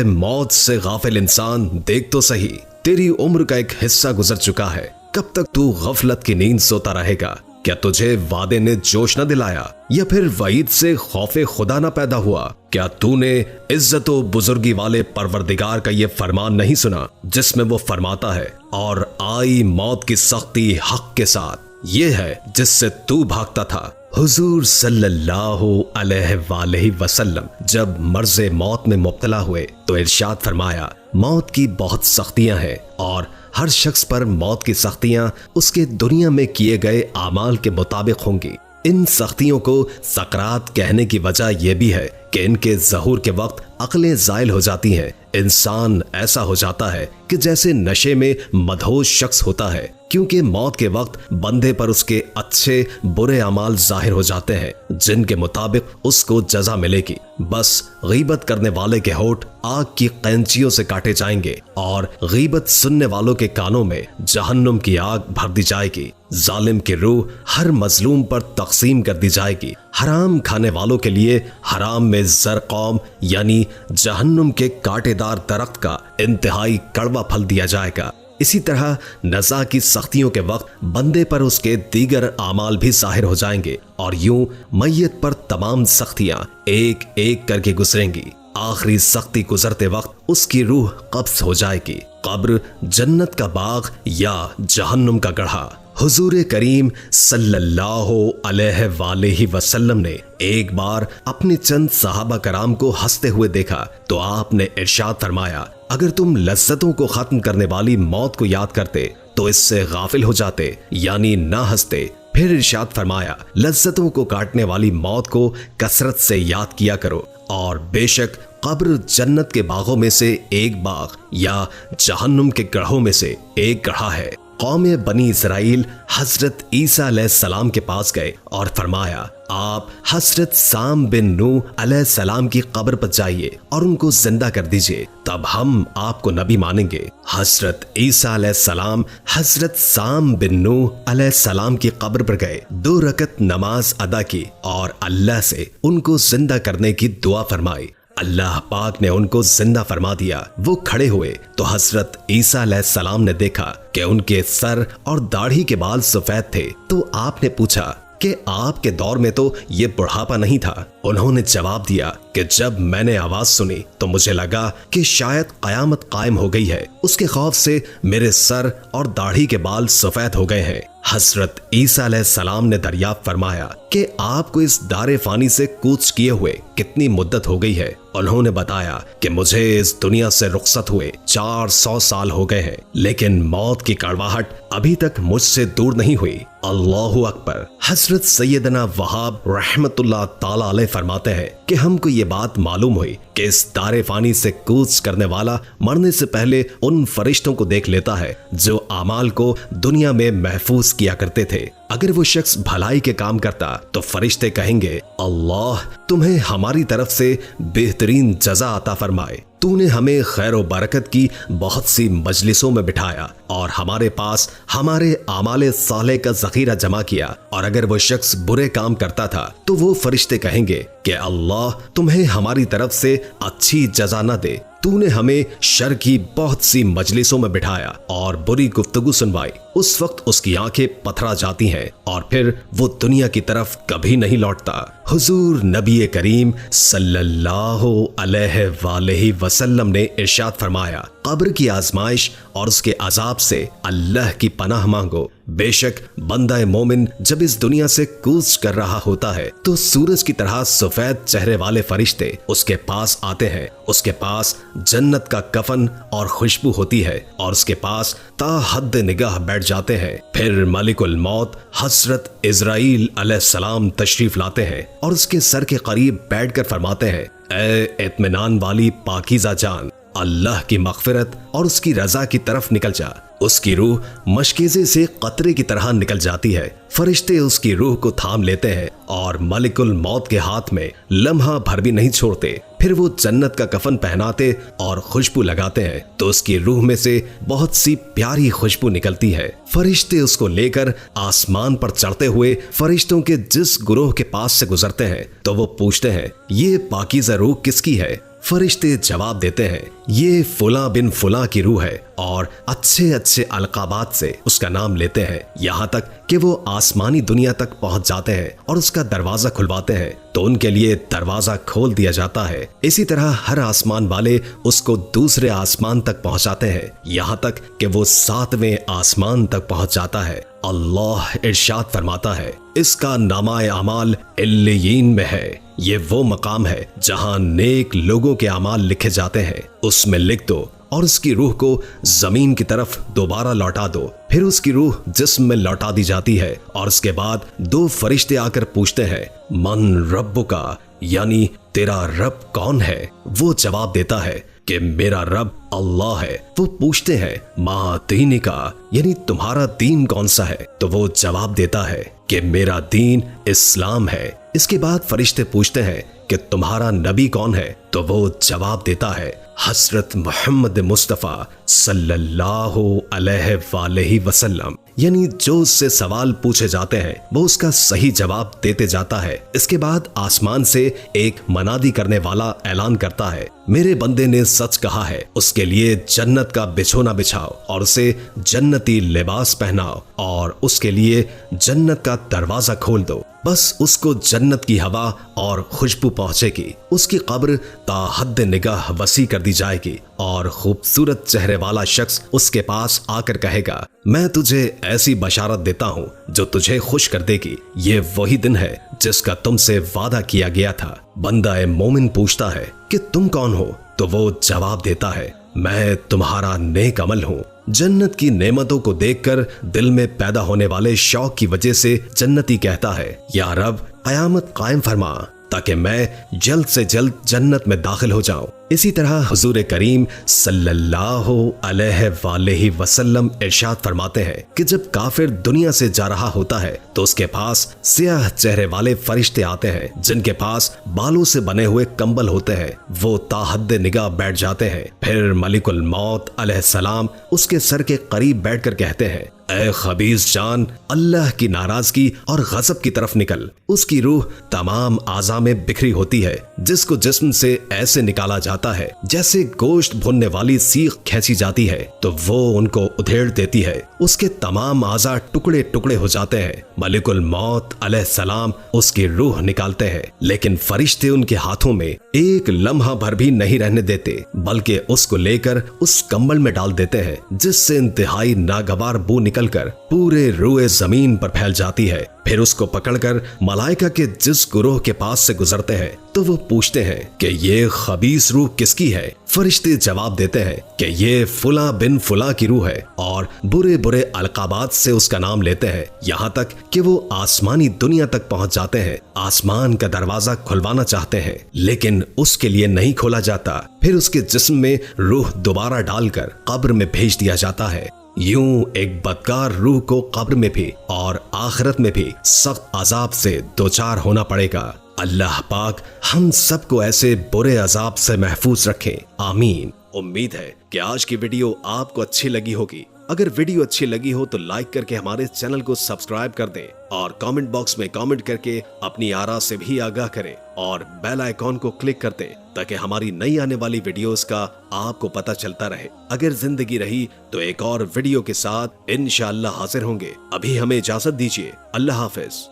मौत से गाफिल इंसान, देख तो सही, तेरी उम्र का एक हिस्सा गुजर चुका है। कब तक तू गफलत की नींद सोता रहेगा? क्या तुझे वादे ने जोश न दिलाया या फिर वईद से खौफे खुदा न पैदा हुआ? क्या तूने इज्जत व बुजुर्गी वाले परवरदिगार का ये फरमान नहीं सुना जिसमें वो फरमाता है, और आई मौत की सख्ती हक के साथ, ये है जिससे तू भागता था। हुजूर सल्लल्लाहु अलैहि वसल्लम जब मर्ज़े मौत में मुब्तला हुए तो इरशाद फरमाया, मौत की बहुत सख्तियां हैं और हर शख्स पर मौत की सख्तियां उसके दुनिया में किए गए आमाल के मुताबिक होंगी। इन सख्तियों को सकरात कहने की वजह यह भी है कि इनके ज़हूर के वक्त अक्लें ज़ाइल हो जाती हैं। इंसान ऐसा हो जाता है कि जैसे नशे में मदहोश शख्स होता है, क्योंकि मौत के वक्त बंदे पर उसके अच्छे बुरे अमाल जाहिर हो जाते हैं जिनके मुताबिक उसको जजा मिलेगी। बस गीबत करने वाले के होठ आग की कैंचियों से काटे जाएंगे और गीबत सुनने वालों के कानों में जहन्नुम की आग भर दी जाएगी। जालिम की रूह हर मजलूम पर तकसीम कर दी जाएगी। हराम खाने वालों के लिए हराम में ज़रक़ौम यानी जहन्नुम के कांटेदार दरख्त का इंतहाई कड़वा फल दिया जाएगा। इसी तरह नज़ा की सख्तियों के वक्त बंदे पर उसके दीगर आमाल भी जाहिर हो जाएंगे और यूं मैयत पर तमाम सख्तियां एक एक करके गुजरेंगी। आखिरी सख्ती गुजरते वक्त उसकी रूह कब्ज़ हो जाएगी। कब्र जन्नत का बाग या जहन्नुम का गढ़ा। हुजूर करीम सल्लल्लाहु अलैहि वसल्लम ने एक बार अपने चंद सहाबा कराम को हंसते हुए देखा तो आपने इरशाद फरमाया, अगर तुम लज्जतों को खत्म करने वाली मौत को याद करते तो इससे गाफिल हो जाते, यानी ना हंसते। फिर इरशाद फरमाया, लज्जतों को काटने वाली मौत को कसरत से याद किया करो, और बेशक कब्र जन्नत के बागों में से एक बाग या जहन्नुम के गढ़ों में से एक गढ़ा है। कौम बनी इसराइल हजरत ईसा अलैहिस्सलाम के पास गए और फरमाया, आप हजरत साम बिन नूह अलैहिस्सलाम की कब्र पर जाइए और उनको जिंदा कर दीजिए, तब हम आपको नबी मानेंगे। हजरत ईसा अलैहिस्सलाम हजरत साम बिन नूह अलैहिस्सलाम की कब्र पर गए, 2 रकत नमाज अदा की और अल्लाह से उनको जिंदा करने की दुआ फरमाई। अल्लाह पाक ने उनको जिंदा फरमा दिया। वो खड़े हुए तो हजरत ईसा अलैहिस्सलाम ने देखा कि उनके सर और दाढ़ी के बाल सफेद थे। तो आपने पूछा कि आपके दौर में तो ये बुढ़ापा नहीं था। उन्होंने जवाब दिया कि जब मैंने आवाज सुनी तो मुझे लगा कि शायद कयामत कायम हो गई है। उसके खौफ से मेरे सर और दाढ़ी के बाल सफेद हो गए हैं। हजरत ईसा अलैहिस्सलाम ने दरियाफ्त फरमाया कि आपको इस दारे फानी से कूच किए हुए कितनी मुद्दत हो गई है। उन्होंने बताया कि मुझे इस दुनिया से रुखसत हुए 400 साल हो गए हैं, लेकिन मौत की कड़वाहट अभी तक मुझसे दूर नहीं हुई। अल्लाहु अकबर। हजरत सैयदना वहाब रहमतुल्लाह ताला अलैह फरमाते हैं कि हमको ये बात मालूम हुई कि इस दारे फानी से कूच करने वाला मरने से पहले उन फरिश्तों को देख लेता है जो आमाल को दुनिया में महफूज किया करते थे। अगर वो शख्स भलाई के काम करता तो फरिश्ते कहेंगे, अल्लाह तुम्हें हमारी तरफ से बेहतरीन जजा अता फरमाए। तूने हमें खैर व बरकत की बहुत सी मजलिसों में बिठाया और हमारे पास हमारे आमाले साले का जखीरा जमा किया। और अगर वो शख्स बुरे काम करता था तो वो फरिश्ते कहेंगे कि अल्लाह तुम्हें हमारी तरफ से अच्छी जजा न दे। तूने हमें शर की बहुत सी मजलिसों में बिठाया और बुरी गुफ्तगू सुनवाई। उस वक्त उसकी आंखें पथरा जाती हैं और फिर वो दुनिया की तरफ कभी नहीं लौटता। हुजूर नबी करीम सल्लल्लाहु अलैहि वसल्लम ने इरशाद फरमाया, कब्र की आजमाइश और उसके अजाब से अल्लाह की पनाह मांगो। बेशक बंदा मोमिन जब इस दुनिया से कूच कर रहा होता है तो सूरज की तरह सफेद चेहरे वाले फरिश्ते उसके पास आते हैं। उसके पास जन्नत का कफन और खुशबू होती है और उसके पास ता हद निगाह बैठ जाते हैं। फिर मलिकुल मौत हजरत इजराइल अलैहिस्सलाम तशरीफ लाते हैं और उसके सर के करीब बैठकर फरमाते हैं, ए इत्मीनान वाली पाकीज़ा जान, अल्लाह की मग़फ़िरत और उसकी रजा की तरफ निकल जा। उसकी रूह मशकीज़े से कतरे की तरह निकल जाती है। फरिश्ते उसकी रूह को थाम लेते हैं और मलिकुल मौत के हाथ में लम्हा भर भी नहीं छोड़ते। फिर वो जन्नत का कफन पहनाते और खुशबू लगाते हैं तो उसकी रूह में से बहुत सी प्यारी खुशबू निकलती है। फरिश्ते उसको लेकर आसमान पर चढ़ते हुए फरिश्तों के जिस गुरोह के पास से गुजरते हैं तो वो पूछते हैं, ये पाकीज़ा रूह किसकी है? फरिश्ते जवाब देते हैं ये फुला बिन फुला की रूह है और अच्छे अच्छे अलकाबात से उसका नाम लेते हैं, यहाँ तक कि वो आसमानी दुनिया तक पहुंच जाते हैं और उसका दरवाजा खुलवाते हैं तो उनके लिए दरवाजा खोल दिया जाता है। इसी तरह हर आसमान वाले उसको दूसरे आसमान तक पहुंचाते हैं, यहाँ तक कि वो 7वें आसमान तक पहुंच जाता है। अल्लाह इरशाद फरमाता है इसका नामाए अमाल इल्लियीन में है। ये वो मकाम है जहां नेक लोगों के अमाल लिखे जाते हैं, उसमें लिख दो और उसकी रूह को जमीन की तरफ दोबारा लौटा दो। फिर उसकी रूह जिस्म में लौटा दी जाती है और उसके बाद 2 फरिश्ते आकर पूछते हैं मन रब्बुका, यानी तेरा रब कौन है। वो जवाब देता है कि मेरा रब अल्लाह है। वो पूछते हैं मा दीनिका, यानी तुम्हारा दीन कौन सा है। तो वो जवाब देता है कि मेरा दीन इस्लाम है। इसके बाद फरिश्ते पूछते हैं कि तुम्हारा नबी कौन है। तो वो जवाब देता है हजरत मोहम्मद मुस्तफ़ा सल्लल्लाहु अलैहि वसल्लम। यानी जो उससे सवाल पूछे जाते हैं वो उसका सही जवाब देते जाता है। इसके बाद आसमान से एक मनादी करने वाला ऐलान करता है मेरे बंदे ने सच कहा है, उसके लिए जन्नत का बिछोना बिछाओ और उसे जन्नती लिबास पहनाओ और उसके लिए जन्नत का दरवाजा खोल दो। बस उसको जन्नत की हवा और खुशबू पहुंचेगी। उसकी कब्र ताहद निगाह वसी कर दी जाएगी और खूबसूरत चेहरे वाला शख्स उसके पास आकर कहेगा मैं तुझे ऐसी बशारत देता हूँ जो तुझे खुश कर देगी। ये वही दिन है जिसका तुमसे वादा किया गया था। बंदा मोमिन पूछता है कि तुम कौन हो। तो वो जवाब देता है मैं तुम्हारा नेक अमल हूँ। जन्नत की नेमतों को देखकर दिल में पैदा होने वाले शौक की वजह से जन्नती कहता है या रब कयामत कायम फरमा ताकि मैं जल्द से जल्द जन्नत में दाखिल हो जाऊं। इसी तरह हुजूर करीम सल्लल्लाहु अलैहि वसल्लम इरशाद फरमाते हैं कि जब काफिर दुनिया से जा रहा होता है तो उसके पास सियाह चेहरे वाले फरिश्ते आते हैं जिनके पास बालों से बने हुए कंबल होते हैं। वो ताहद निगाह बैठ जाते हैं। फिर मलिकुल मौत अलैहिस्सलाम उसके सर के करीब बैठकर कहते हैं ऐ खबीस जान, अल्लाह की नाराजगी और गजब की तरफ निकल। उसकी रूह तमाम आज़ा में बिखरी होती है जिसको जिस्म से ऐसे निकाला जाता है जैसे गोश्त भुनने वाली सीख खींची जाती है तो वो उनको उधेड़ देती है। उसके तमाम आज़ा टुकड़े टुकड़े हो जाते हैं। मलिकुल मौत अलैहिस्सलाम उसकी रूह निकालते हैं लेकिन फरिश्ते उनके हाथों में एक लम्हा भर भी नहीं रहने देते बल्कि उसको लेकर उस कंबल में डाल देते हैं जिससे इंतहाई नागवार बू निकलकर पूरे रूए जमीन पर फैल जाती है। फिर उसको पकड़कर मलाइका के जिस गुरोह के पास से गुजरते हैं तो वो पूछते हैं कि ये खबीस रूह किसकी है। फरिश्ते जवाब देते हैं कि ये फुला बिन फुला की रूह है और बुरे बुरे अलकाबात से उसका नाम लेते हैं, यहाँ तक कि वो आसमानी दुनिया तक पहुंच जाते हैं। आसमान का दरवाजा खुलवाना चाहते हैं लेकिन उसके लिए नहीं खोला जाता। फिर उसके जिस्म में रूह दोबारा डालकर कब्र में भेज दिया जाता है। यूं एक बदकार रूह को कब्र में भी और आखिरत में भी सख्त अजाब से दोचार होना पड़ेगा। अल्लाह पाक हम सबको ऐसे बुरे अजाब से महफूज रखे, आमीन। उम्मीद है कि आज की वीडियो आपको अच्छी लगी होगी। अगर वीडियो अच्छी लगी हो तो लाइक करके हमारे चैनल को सब्सक्राइब कर दें और कमेंट बॉक्स में कमेंट करके अपनी आरा से भी आगाह करें और बेल आइकॉन को क्लिक कर दें ताकि हमारी नई आने वाली वीडियोस का आपको पता चलता रहे। अगर जिंदगी रही तो एक और वीडियो के साथ इंशाअल्लाह हाजिर होंगे। अभी हमें इजाजत दीजिए। अल्लाह हाफिज।